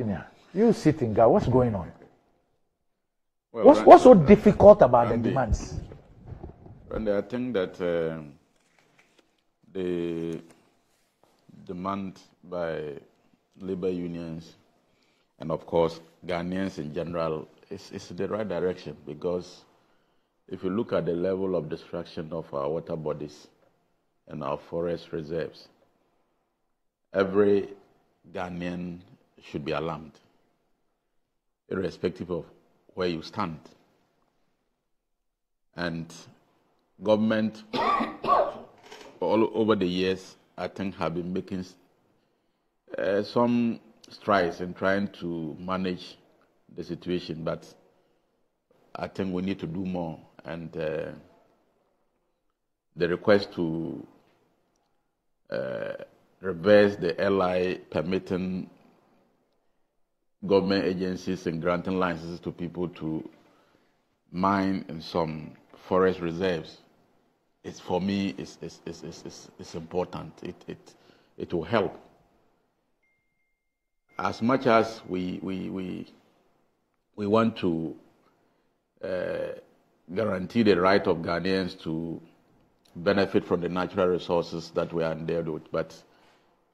Chinnia, you sit in Ghana, what's going on? Well, what's so difficult about the demands? Randy, I think that the demand by labor unions and, of course, Ghanaians in general is in the right direction, because if you look at the level of destruction of our water bodies and our forest reserves, every Ghanaian should be alarmed, irrespective of where you stand. And government, all over the years, I think, have been making some strides in trying to manage the situation, but I think we need to do more. And the request to reverse the LI permitting government agencies and granting licenses to people to mine in some forest reserves, it's, for me, it's important. It will help. As much as we want to guarantee the right of Ghanaians to benefit from the natural resources that we are endowed with, but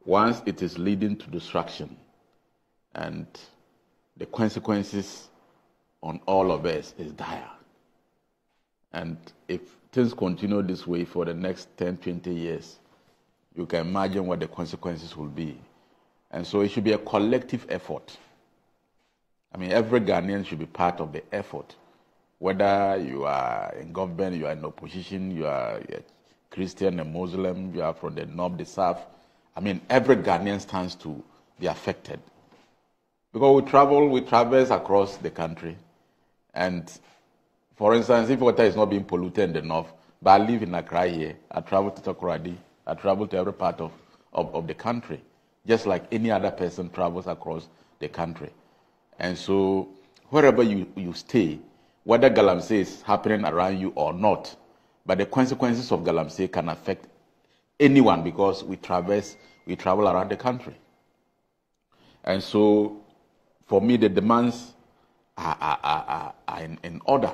once it is leading to destruction, and the consequences on all of us is dire. And if things continue this way for the next 10, 20 years, you can imagine what the consequences will be. And so it should be a collective effort. I mean, every Ghanaian should be part of the effort. Whether you are in government, you are in opposition, you are a Christian, a Muslim, you are from the north, the south. I mean, every Ghanaian stands to be affected. Because we traverse across the country. And for instance, if water is not being polluted in the north, but I live in Accra here, I travel to Takoradi, I travel to every part of the country, just like any other person travels across the country. And so wherever you stay, whether Galamsey is happening around you or not, but the consequences of Galamsey can affect anyone, because we travel around the country. And so for me, the demands are in order.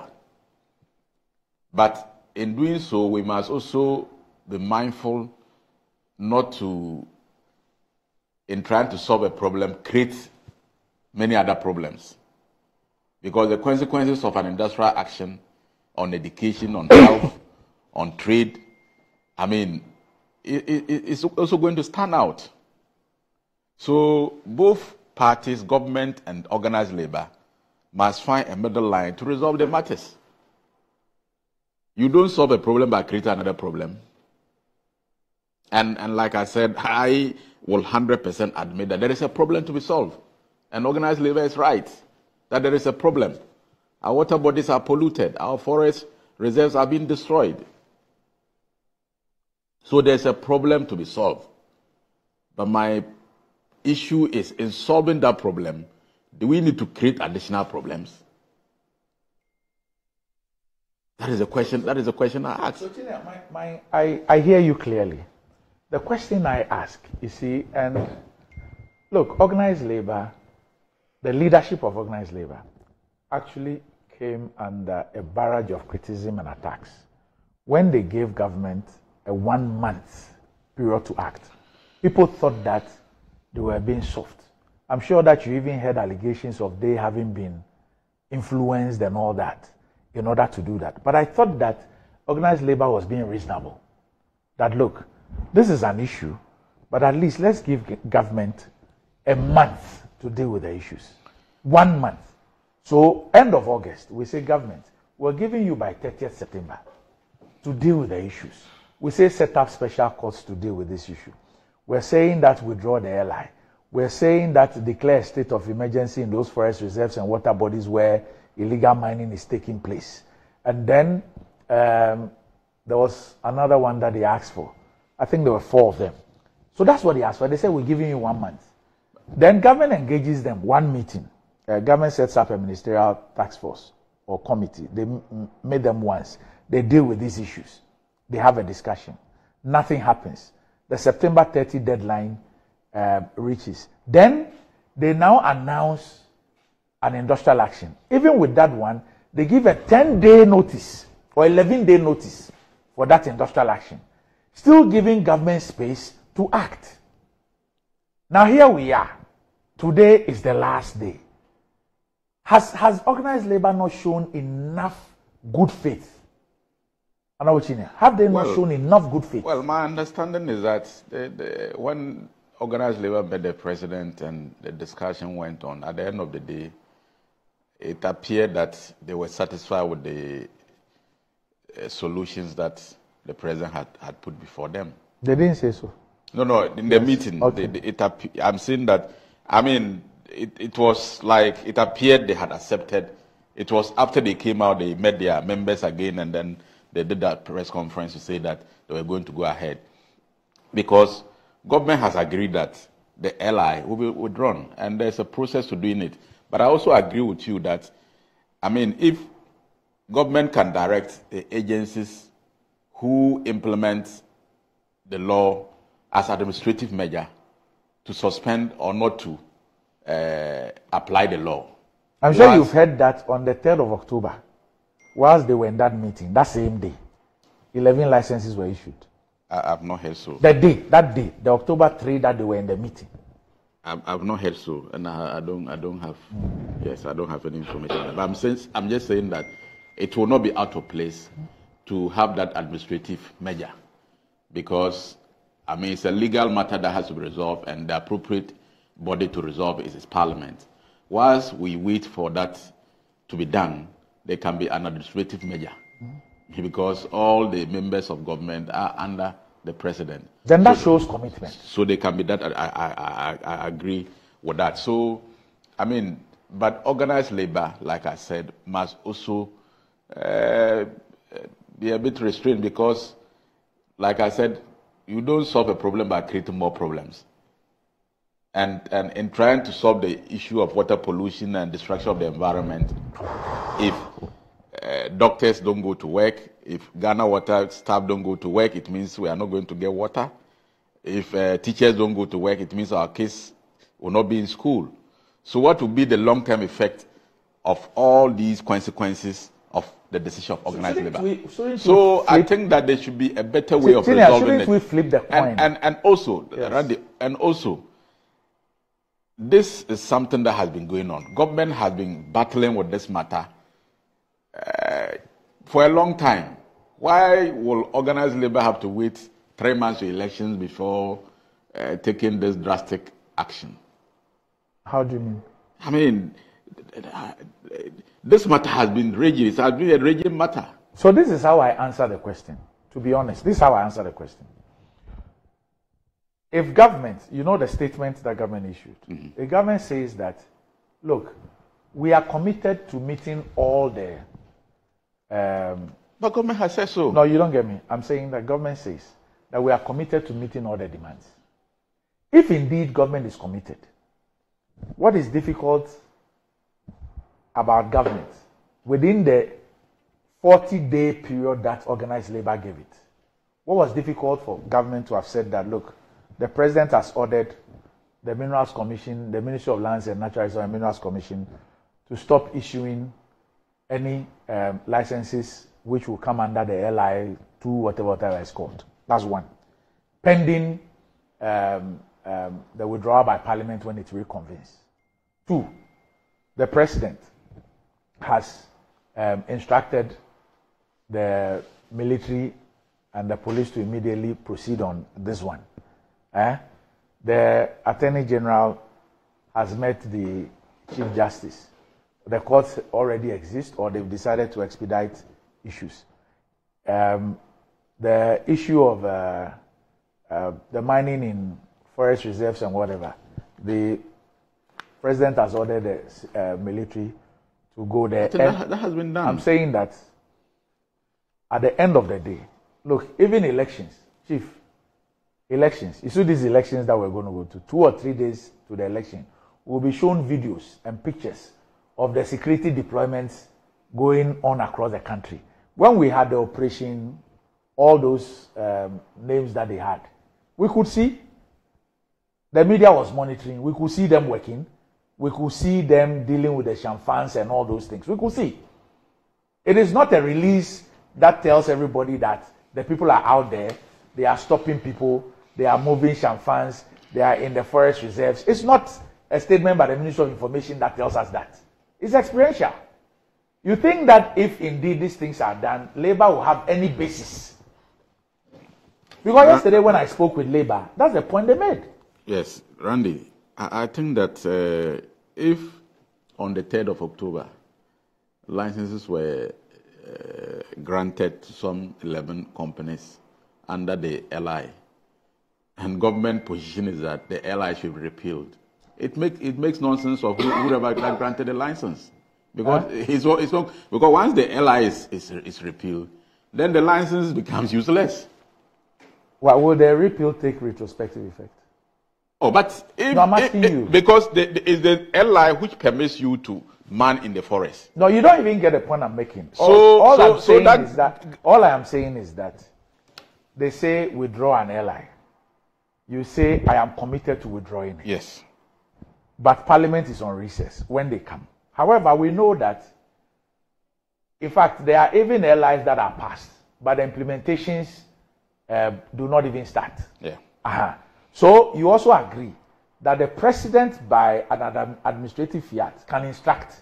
But in doing so, we must also be mindful not to, in trying to solve a problem, create many other problems. Because the consequences of an industrial action on education, on health, on trade, I mean, it's also going to stand out. So both parties, government and organized labor, must find a middle line to resolve the matters. You don't solve a problem by creating another problem. And like I said, I will 100% admit that there is a problem to be solved. And organized labor is right that there is a problem. Our water bodies are polluted. Our forest reserves are being destroyed. So there's a problem to be solved. But my issue is, in solving that problem, do we need to create additional problems? That is a question I ask. So, I hear you clearly. The question I ask, you see, and look, organized labor, the leadership of organized labor actually came under a barrage of criticism and attacks when they gave government a 1 month period to act. People thought that they were being soft. I'm sure that you even heard allegations of they having been influenced and all that in order to do that. But I thought that organized labor was being reasonable. That, look, this is an issue, but at least let's give government a month to deal with the issues. 1 month. So end of August, we say, government, we're giving you by 30th September to deal with the issues. We say set up special courts to deal with this issue. We're saying that withdraw the LI. We're saying that declare a state of emergency in those forest reserves and water bodies where illegal mining is taking place. And then there was another one that they asked for. I think there were 4 of them. So that's what they asked for. They said, we're giving you 1 month. Then government engages them, 1 meeting. Government sets up a ministerial task force or committee. They made them once. They deal with these issues. They have a discussion. Nothing happens. The September 30 deadline reaches. Then they now announce an industrial action. Even with that one, they give a 10-day notice or 11-day notice for that industrial action, still giving government space to act. Now here we are. Today is the last day. Has organized labor not shown enough good faith? Chinnia, have they not shown enough good faith? Well, my understanding is that when organized labor met the president and the discussion went on, at the end of the day, it appeared that they were satisfied with the solutions that the president had put before them. They didn't say so. No, in the meeting, okay. I'm saying that, I mean, it was like it appeared they had accepted. It was after they came out, they met their members again, and then they did that press conference to say that they were going to go ahead. Because government has agreed that the LI will be withdrawn, and there's a process to doing it. But I also agree with you that, I mean, if government can direct the agencies who implement the law as administrative measure to suspend or not to apply the law. I'm sure you've heard that on the 3rd of October, whilst they were in that meeting, that same day, 11 licenses were issued. I've not heard so. That day, the October 3 that they were in the meeting. I've not heard so, and I don't have. Yes, I don't have any information. But I'm just saying that it will not be out of place to have that administrative measure, because I mean it's a legal matter that has to be resolved, and the appropriate body to resolve it is Parliament. Whilst we wait for that to be done, there can be an administrative measure, because all the members of government are under the president. Then that shows commitment. So they can be that. I agree with that. So, I mean, but organized labor, like I said, must also be a bit restrained, because, like I said, you don't solve a problem by creating more problems. And in trying to solve the issue of water pollution and destruction of the environment, if doctors don't go to work, if Ghana Water staff don't go to work, it means we are not going to get water. If teachers don't go to work, it means our kids will not be in school. So what will be the long-term effect of all these consequences of the decision of organized labor? So I think that there should be a better way of resolving it. We flip the coin? And also, yes. Randy, and also, this is something that has been going on. Government has been battling with this matter for a long time. Why will organized labor have to wait 3 months to elections before taking this drastic action? How do you mean? I mean, this matter has been raging. It has been a raging matter. So this is how I answer the question. To be honest, this is how I answer the question. If government, you know the statement that government issued, the government says that, look, we are committed to meeting all the... but government has said so. No, you don't get me. I'm saying that government says that we are committed to meeting all the demands. If indeed government is committed, what is difficult about government within the 40-day period that organized labor gave it? What was difficult for government to have said that, look, the president has ordered the Minerals Commission, the Ministry of Lands and Natural Resources and Minerals Commission to stop issuing any licenses which will come under the LI 2, whatever it's called. That's one. Pending the withdrawal by Parliament when it reconvenes. 2, the president has instructed the military and the police to immediately proceed on this one. The Attorney General has met the Chief Justice. The courts already exist, or they've decided to expedite issues. The issue of the mining in forest reserves and whatever, the president has ordered the military to go there. That has been done. I'm saying that at the end of the day, look, even elections, Chief, elections, you see these elections that we're going to go to, 2 or 3 days to the election, we'll be shown videos and pictures of the security deployments going on across the country. When we had the operation, all those names that they had, we could see, the media was monitoring, we could see them working, we could see them dealing with the champagnes and all those things. We could see. It is not a release that tells everybody that the people are out there, they are stopping people, they are moving champagnes, they are in the forest reserves. It's not a statement by the Ministry of Information that tells us that. It's experiential. You think that if indeed these things are done, Labour will have any basis? Because yesterday when I spoke with Labour, that's the point they made. Yes, Randy, I think that if on the 3rd of October, licenses were granted to some 11 companies under the LI, and government position is that the LI should be repealed, it makes nonsense of whoever granted the license. Because because once the LI is repealed, then the license becomes useless. Well, will the repeal take retrospective effect? Oh, but if, no, I'm asking you. Because it's the LI which permits you to man in the forest. No, you don't even get the point I'm making. All I am saying is that they say withdraw an LI. You say I am committed to withdrawing it. Yes. But Parliament is on recess when they come. However, we know that, in fact, there are even LIs that are passed, but the implementations do not even start. Yeah. So you also agree that the president, by an administrative fiat, can instruct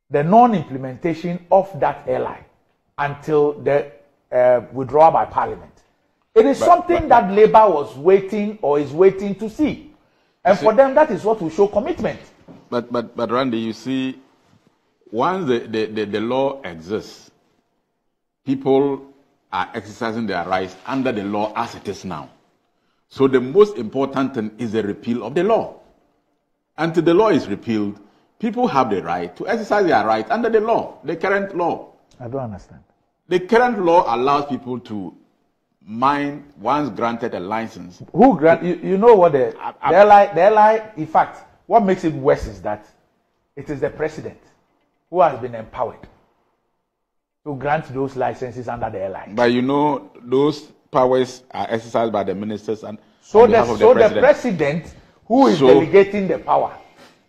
the non-implementation of that LI until the withdrawal by Parliament. It is something that Labour was waiting or is waiting to see. And for them, that is what will show commitment. But Randy, you see, once the law exists, people are exercising their rights under the law as it is now. So the most important thing is the repeal of the law. Until the law is repealed, people have the right to exercise their rights under the law, the current law. I don't understand. The current law allows people to mine once granted a license. Who grant? You know what the LI, in fact, what makes it worse is that it is the president who has been empowered to grant those licenses under the LI. But you know, those powers are exercised by the ministers and so the president who is delegating the power,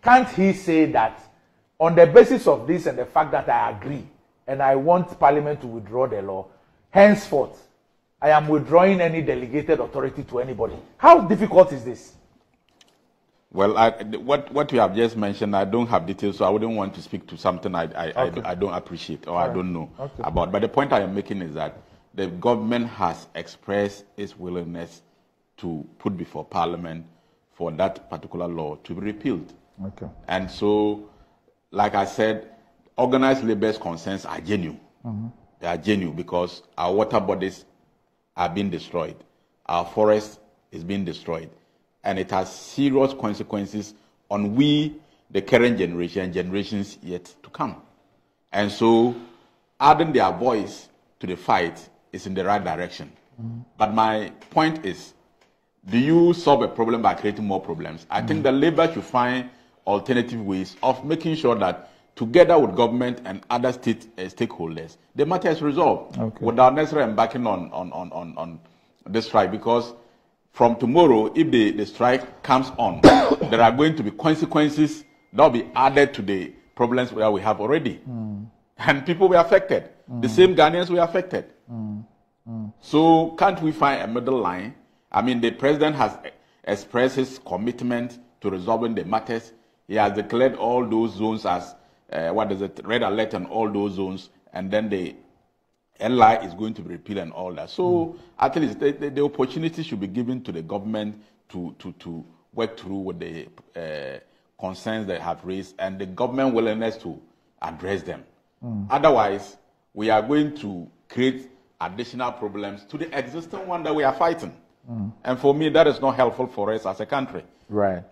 can't he say that on the basis of this and the fact that I agree and I want Parliament to withdraw the law, henceforth I am withdrawing any delegated authority to anybody? How difficult is this? Well, what you have just mentioned, I don't have details, so I wouldn't want to speak to something I don't appreciate or I don't know about. But the point I am making is that the government has expressed its willingness to put before Parliament for that particular law to be repealed. Okay. And so, like I said, organized labor's concerns are genuine. Mm-hmm. They are genuine because our water bodies are being destroyed. Our forest is being destroyed. And it has serious consequences on we, the current generation, generations yet to come. And so, adding their voice to the fight is in the right direction. Mm-hmm. But my point is, do you solve a problem by creating more problems? I think the Labour should find alternative ways of making sure that together with government and other state stakeholders, the matter is resolved without necessarily embarking on this strike. Because from tomorrow, if the strike comes on, there are going to be consequences that will be added to the problems that we have already. And people were affected. The same Ghanaians were affected. So can't we find a middle line? I mean, the president has expressed his commitment to resolving the matters. He has declared all those zones as, red alert on all those zones, and then the LI is going to be repealed and all that. So at least the opportunity should be given to the government to work through with the concerns they have raised and the government willingness to address them. Otherwise, we are going to create additional problems to the existing one that we are fighting. And for me, that is not helpful for us as a country. Right.